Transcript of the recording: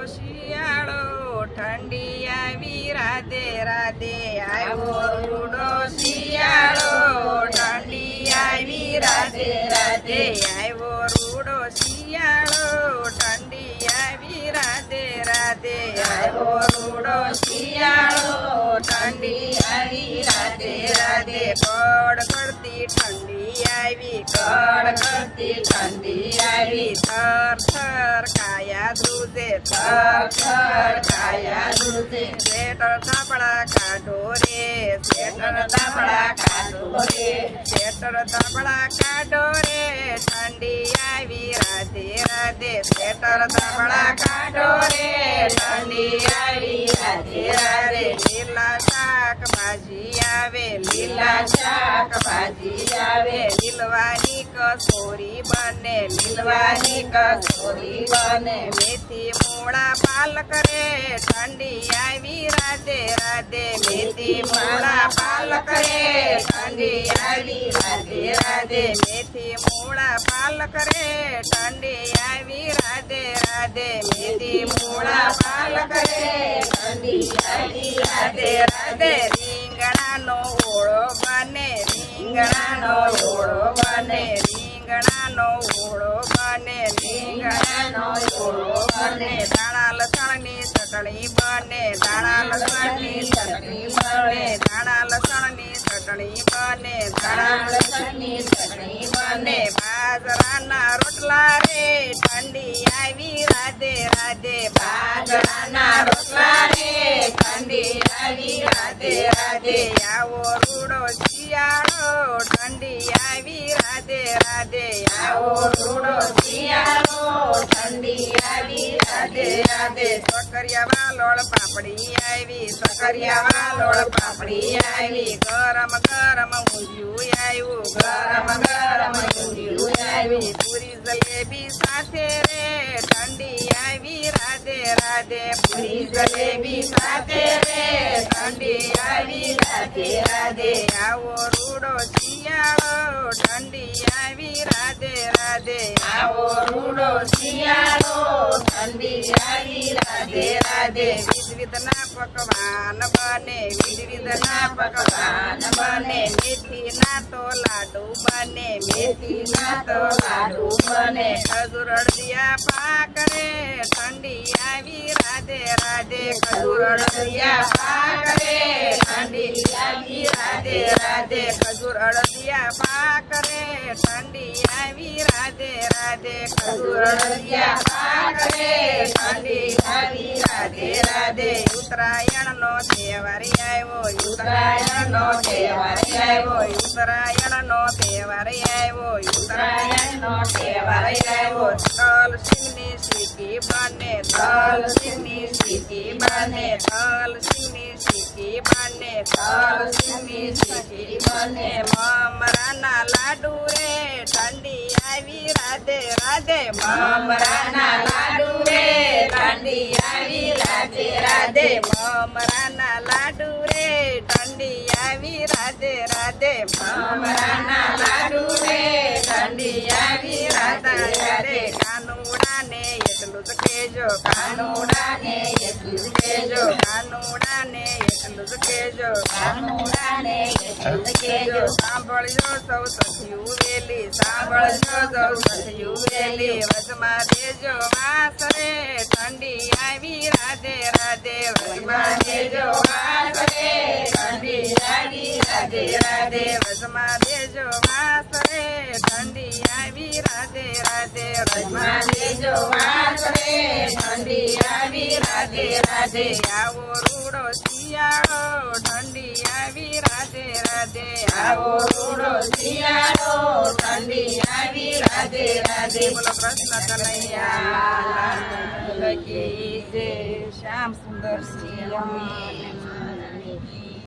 શિયાળો ઠંડી આવી રાધે રાધે આવ્યો રૂડો શિયાળો ઠંડી આવી રાધે રાધે આવ્યો રૂડો શિયાળો ઠંડી આવી રાધે રાધે આવ્યો રૂડો શિયાળો ઠંડી આવી રાધે રાધે કડ કરતી ઠંડી આવી કડ કરતી ઠંડી આવી થર થર કાયા ધ્રુજે થર થર કાયા ધ્રુજે સ્વેટર તાપડા કાઢો રે સ્વેટર તાપડા કાઢો રે સ્વેટર તાપડા કાઢો રે ઠંડી આવી રાધે રાધે સ્વેટર તાપડા કાઢો રે ઠંડી આવી રાધે રાધે લીલા શાકભાજી આવે લીલા શાકભાજી આવે લીલવાની કસોરી બને લીલવાની કસોરી બને મેથી મૂળા પાલક રે ઠંડી આવી રાધે રાધે મેથી મૂળા પાલક રે ઠંડી આવી રાધે રાધે મેથી મૂળા પાલક રે ઠંડી આવી રાધે રાધે મેથી મૂળા પાલક રે ઠંડી આવી રાધે રાધે રીંગણાનો ઓળો બને રીંગણાનો ઓળો બને રીંગણાનો ઓળો બને રીંગણાનો ઓળો બને ધાણા લસણની ચટણી બને ધાણા લસણની ચટણી બને ધાણા લસણની ચટણી બને ધાણા લસણની ચટણી બને બાજરાના રોટલા રે ઠંડી આવી રાધે રાધે બાજરાના રોટલા રે ઠંડી આવી રાધે રાધે આવો રૂડો શિયાળો ઠંડી આવી રાધે રાધે આવો રૂડો શિયાળો ઠંડી આવી રાધે રાધે સકરિયા વાલોળ પાપડી આવી સકરિયા વાલોળ પાપડી આવી ગરમ ગરમ ઊંધિયું આવ્યું ગરમ ગરમ ઊંધિયું આવ્યું પૂરી જલેબી સાથે રે ઠંડી આવી રાધે રાધે પૂરી જલેબી સાથે રે ઠંડી આવી રાધે રાધે આવો રૂડો શિયાળો ઠંડી આવી રાધે રાધે આવો રૂડો શિયાળો ઠંડી આવી રાધે રાધે વિધવિધના પકવાન બને વિધવિધના પકવાન બને મેથીના તો લાડુ બને મેથીના તો લાડુ બને ખજૂર અડદિયા પાક રે ઠંડી આવી રાધે રાધે ખજૂર અડદિયા પાક રે ઠંડી આવી રાધે રાધે ખજૂર અડદિયા પાક રે ઠંડી આવી રાધે રાધે ખજૂર અડદિયા પાક રે ઠંડી આવી રાધે રાધે ઉત્તરાયણનો તહેવાર આવ્યો ઉત્તરાયણનો તહેવાર આવ્યો ઉત્તરાયણનો તહેવાર આવ્યો ઉત્તરાયણનો તહેવાર આવ્યો તલ સિંગની સીકી બને તલ સિંગની સીકી બને તલ સિંગની સીકી બને તલ સિંગની સીકી બને મમરાના લાડુ રે ઠંડી આવી રાધે રાધે મમરાના લાડુ રે ઠંડી આવી રાધે રાધે મમરાના લાડુ રે ઠંડી આવી રાધે રાધે મમરાના લાડુ રે ઠંડી આવી રાધે રાધે કાનુડાને એટલું જ કહેજો કાનુડાને એટલું જ કહેજો કાનુડાને એટલું જ કહેજો કાનુડાને એટલું જ કહેજો સાંભળજો સૌ સખીયું વેલી સાંભળજો સૌ સખીયું વેલી વચમાં દેજો વાસ રે ઠંડી આવી રાધે રાધે વચમાં દેજો વાસ રે ઠંડી આવી રાધે રાધે વચમાં દેજો વાસ રે ઠંડી આવી રાધે રાધે વચમાં દેજો વાસ રે ઠંડી આવી રાધે રાધે આવો રૂડો શિયાળો ઠંડી આવી રાધે રાધે આવો રૂડો શિયાળો ઠંડી આવી રાધે રાધે બોલો કૃષ્ણ કનૈયા કી જય શ્યામ સુંદર સિંહ